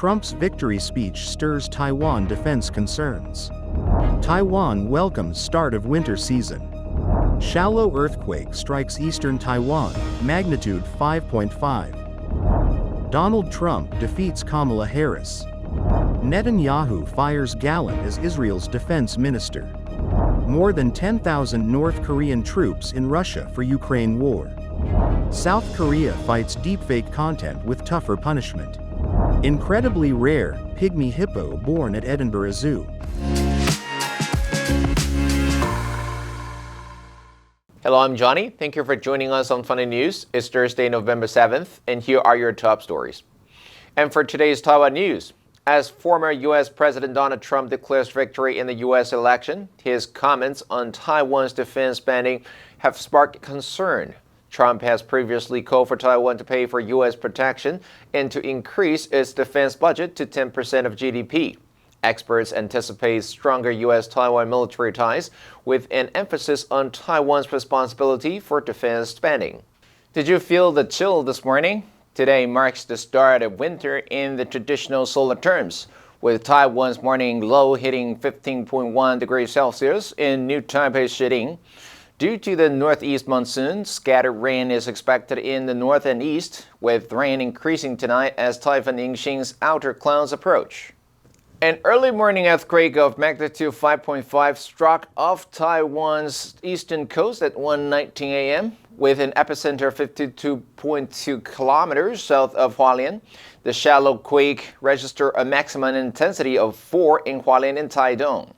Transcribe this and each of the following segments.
Trump's victory speech stirs Taiwan defense concerns. Taiwan welcomes start of winter season. Shallow earthquake strikes eastern Taiwan, magnitude 5.5. Donald Trump defeats Kamala Harris. Netanyahu fires Gallant as Israel's defense minister. More than 10,000 North Korean troops in Russia for Ukraine war. South Korea fights deepfake content with tougher punishment. Incredibly rare, pygmy hippo born at Edinburgh Zoo. Hello, I'm Johnny. Thank you for joining us on Funday News. It's Thursday, November 7th, and here are your top stories. And for today's Taiwan news, as former U.S. President Donald Trump declares victory in the U.S. election, his comments on Taiwan's defense spending have sparked concern. Trump has previously called for Taiwan to pay for U.S. protection and to increase its defense budget to 10% of GDP. Experts anticipate stronger U.S.-Taiwan military ties with an emphasis on Taiwan's responsibility for defense spending. Did you feel the chill this morning? Today marks the start of winter in the traditional solar terms, with Taiwan's morning low hitting 15.1 degrees Celsius in New Taipei's Shiding. Due to the northeast monsoon, scattered rain is expected in the north and east, with rain increasing tonight as Typhoon Yingxing's outer clouds approach. An early morning earthquake of magnitude 5.5 struck off Taiwan's eastern coast at 1:19 a.m. with an epicenter 52.2 kilometers south of Hualien. The shallow quake registered a maximum intensity of 4 in Hualien and Taidong.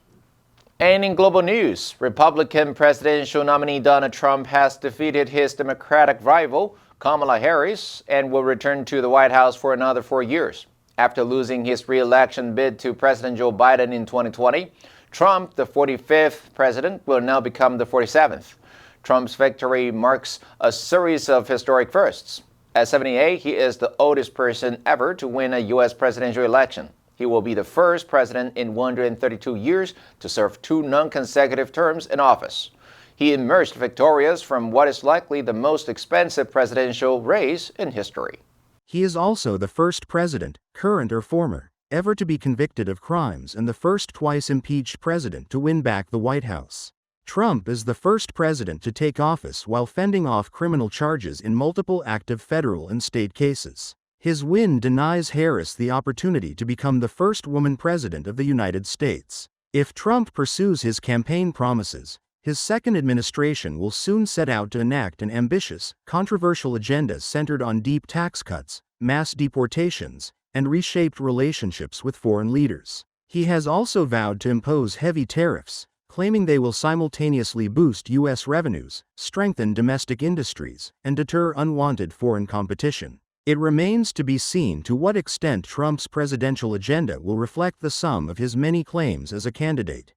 And in global news, Republican presidential nominee Donald Trump has defeated his Democratic rival, Kamala Harris, and will return to the White House for another 4 years. After losing his re-election bid to President Joe Biden in 2020, Trump, the 45th president, will now become the 47th. Trump's victory marks a series of historic firsts. At 78, he is the oldest person ever to win a U.S. presidential election. He will be the first president in 132 years to serve 2 non-consecutive terms in office. He emerged victorious from what is likely the most expensive presidential race in history. He is also the first president, current or former, ever to be convicted of crimes and the first twice impeached president to win back the White House. Trump is the first president to take office while fending off criminal charges in multiple active federal and state cases. His win denies Harris the opportunity to become the first woman president of the United States. If Trump pursues his campaign promises, his second administration will soon set out to enact an ambitious, controversial agenda centered on deep tax cuts, mass deportations, and reshaped relationships with foreign leaders. He has also vowed to impose heavy tariffs, claiming they will simultaneously boost U.S. revenues, strengthen domestic industries, and deter unwanted foreign competition. It remains to be seen to what extent Trump's presidential agenda will reflect the sum of his many claims as a candidate.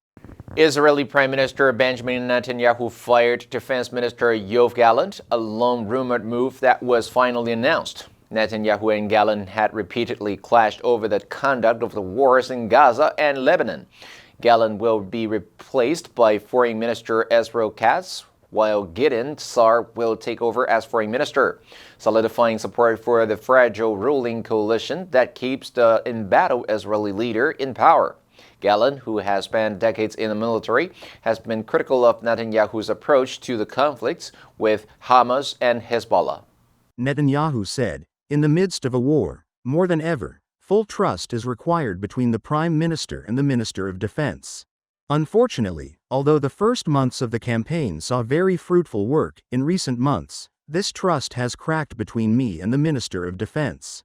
Israeli Prime Minister Benjamin Netanyahu fired Defense Minister Yoav Gallant, a long-rumored move that was finally announced. Netanyahu and Gallant had repeatedly clashed over the conduct of the wars in Gaza and Lebanon. Gallant will be replaced by Foreign Minister Israel Katz, while Gideon Sa'ar will take over as Foreign Minister, solidifying support for the fragile ruling coalition that keeps the embattled Israeli leader in power. Gallant, who has spent decades in the military, has been critical of Netanyahu's approach to the conflicts with Hamas and Hezbollah. Netanyahu said, "In the midst of a war, more than ever, full trust is required between the Prime Minister and the Minister of Defense." Unfortunately, although the first months of the campaign saw very fruitful work, in recent months, this trust has cracked between me and the Minister of Defense.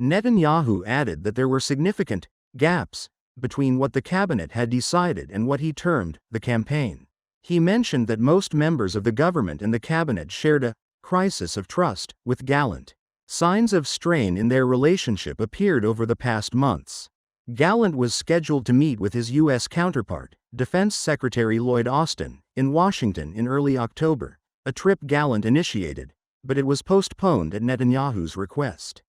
Netanyahu added that there were significant gaps between what the cabinet had decided and what he termed the campaign. He mentioned that most members of the government and the cabinet shared a crisis of trust with Gallant. Signs of strain in their relationship appeared over the past months. Gallant was scheduled to meet with his U.S. counterpart, Defense Secretary Lloyd Austin, in Washington in early October, a trip Gallant initiated, but it was postponed at Netanyahu's request.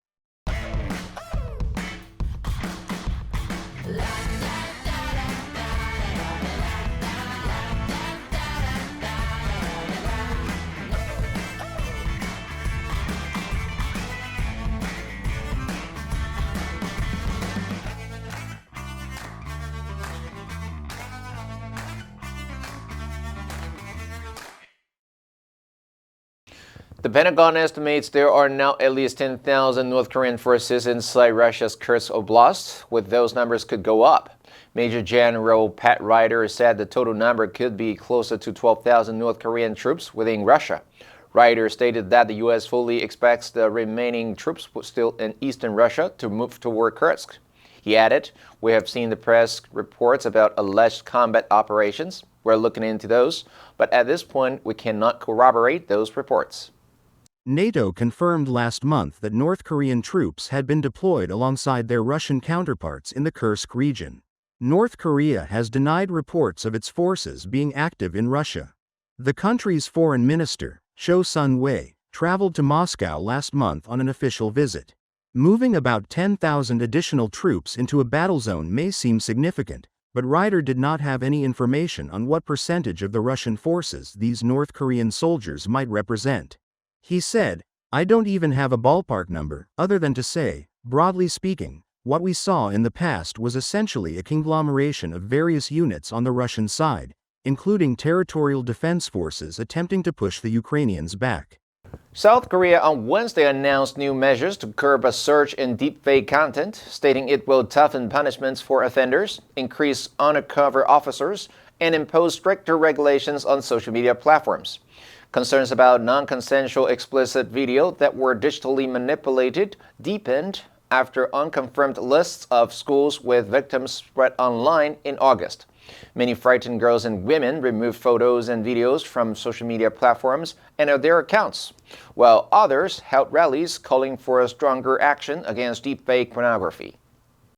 The Pentagon estimates there are now at least 10,000 North Korean forces inside Russia's Kursk Oblast, with those numbers could go up. Major General Pat Ryder said the total number could be closer to 12,000 North Korean troops within Russia. Ryder stated that the U.S. fully expects the remaining troops still in eastern Russia to move toward Kursk. He added, "We have seen the press reports about alleged combat operations. We're looking into those, but at this point, we cannot corroborate those reports." NATO confirmed last month that North Korean troops had been deployed alongside their Russian counterparts in the Kursk region. North Korea has denied reports of its forces being active in Russia. The country's foreign minister, Cho Sun-wei, traveled to Moscow last month on an official visit. Moving about 10,000 additional troops into a battle zone may seem significant, but Ryder did not have any information on what percentage of the Russian forces these North Korean soldiers might represent. He said, "I don't even have a ballpark number, other than to say, broadly speaking, what we saw in the past was essentially a conglomeration of various units on the Russian side, including territorial defense forces attempting to push the Ukrainians back." South Korea on Wednesday announced new measures to curb a surge in deepfake content, stating it will toughen punishments for offenders, increase undercover officers, and impose stricter regulations on social media platforms. Concerns about non-consensual explicit video that were digitally manipulated deepened after unconfirmed lists of schools with victims spread online in August. Many frightened girls and women removed photos and videos from social media platforms and their accounts, while others held rallies calling for a stronger action against deepfake pornography.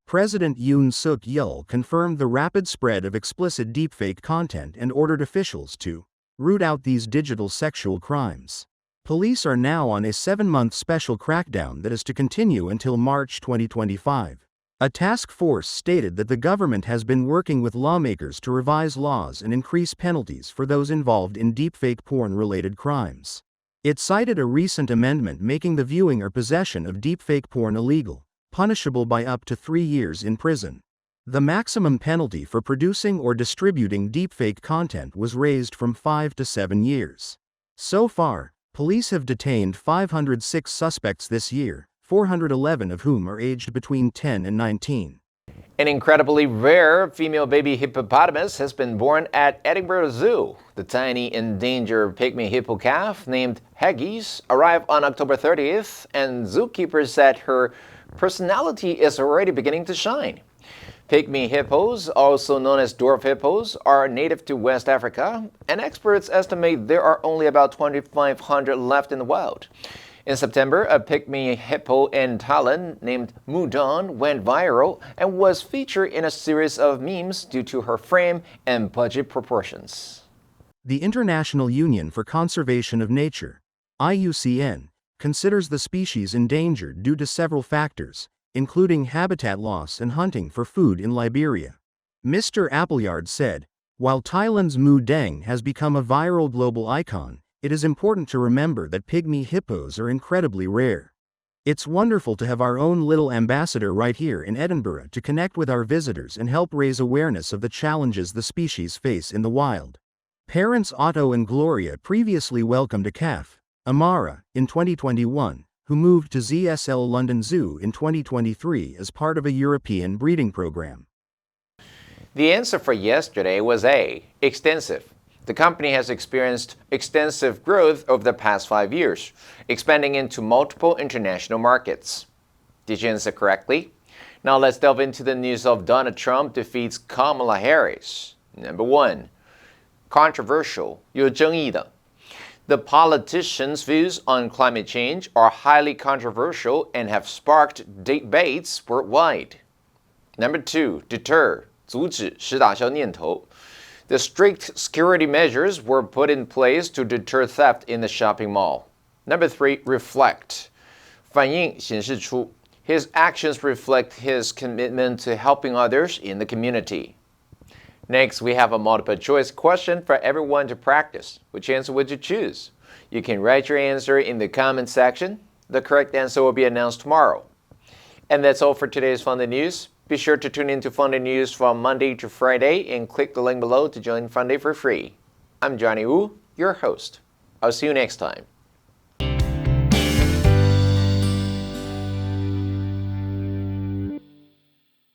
President Yoon Suk-yeol confirmed the rapid spread of explicit deepfake content and ordered officials to root out these digital sexual crimes. Police are now on a 7-month special crackdown that is to continue until March 2025. A task force stated that the government has been working with lawmakers to revise laws and increase penalties for those involved in deepfake porn-related crimes. It cited a recent amendment making the viewing or possession of deepfake porn illegal, punishable by up to 3 years in prison. The maximum penalty for producing or distributing deepfake content was raised from 5 to 7 years. So far, police have detained 506 suspects this year, 411 of whom are aged between 10 and 19. An incredibly rare female baby hippopotamus has been born at Edinburgh Zoo. The tiny endangered pygmy hippo calf named Haggis arrived on October 30th, and zookeepers said her personality is already beginning to shine. Pygmy hippos, also known as dwarf hippos, are native to West Africa, and experts estimate there are only about 2,500 left in the wild. In September, a pygmy hippo in Thailand named Mudon went viral and was featured in a series of memes due to her frame and budget proportions. The International Union for Conservation of Nature, IUCN, considers the species endangered due to several factors, including habitat loss and hunting for food in Liberia. Mr. Appleyard said, "While Thailand's Mu Deng has become a viral global icon, it is important to remember that pygmy hippos are incredibly rare. It's wonderful to have our own little ambassador right here in Edinburgh to connect with our visitors and help raise awareness of the challenges the species face in the wild." Parents Otto and Gloria previously welcomed a calf, Amara, in 2021, who moved to ZSL London Zoo in 2023 as part of a European breeding program. The answer for yesterday was A, extensive. The company has experienced extensive growth over the past 5 years, expanding into multiple international markets. Did you answer correctly? Now let's delve into the news of Donald Trump defeats Kamala Harris. Number 1, controversial, 有争议的. The politicians' views on climate change are highly controversial and have sparked debates worldwide. Number 2, deter, 阻止，使打消念头. The strict security measures were put in place to deter theft in the shopping mall. Number 3, reflect, 反映，显示出. His actions reflect his commitment to helping others in the community. Next, we have a multiple choice question for everyone to practice. Which answer would you choose? You can write your answer in the comment section. The correct answer will be announced tomorrow. And that's all for today's Funday News. Be sure to tune in to Funday News from Monday to Friday and click the link below to join Funday for free. I'm Johnny Wu, your host. I'll see you next time.